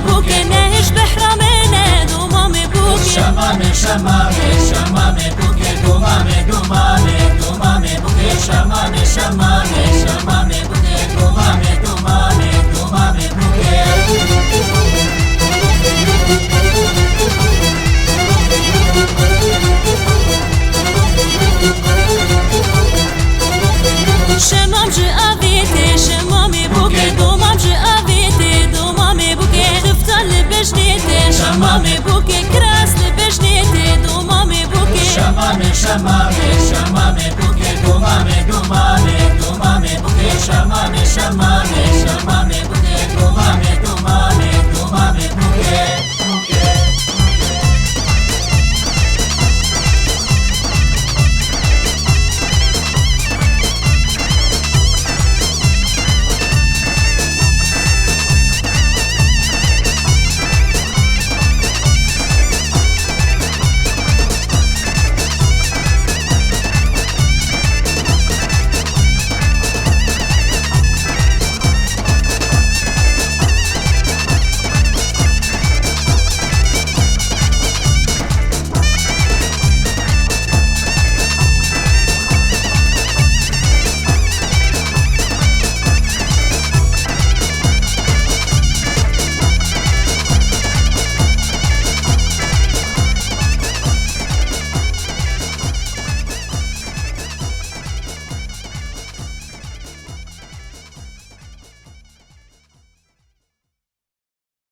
بوكي ناهش بحرامنا دومامي بوكي شمامي شمامي شمامي بوكي دومامي دومامي دومامي بوكي شمامي شمامي شمامي بوكي دومامي دومامي دومامي بوكي شمام جي افيتي شمامي بوكي دومام جي افيتي دومامي بوكي خفتان لبجنيتي شمامي بوكي كراس لبجنيتي دومامي بوكي شمامي شمامي شمامي بوكي دومامي دومامي دومامي بوكي شمامي شمامي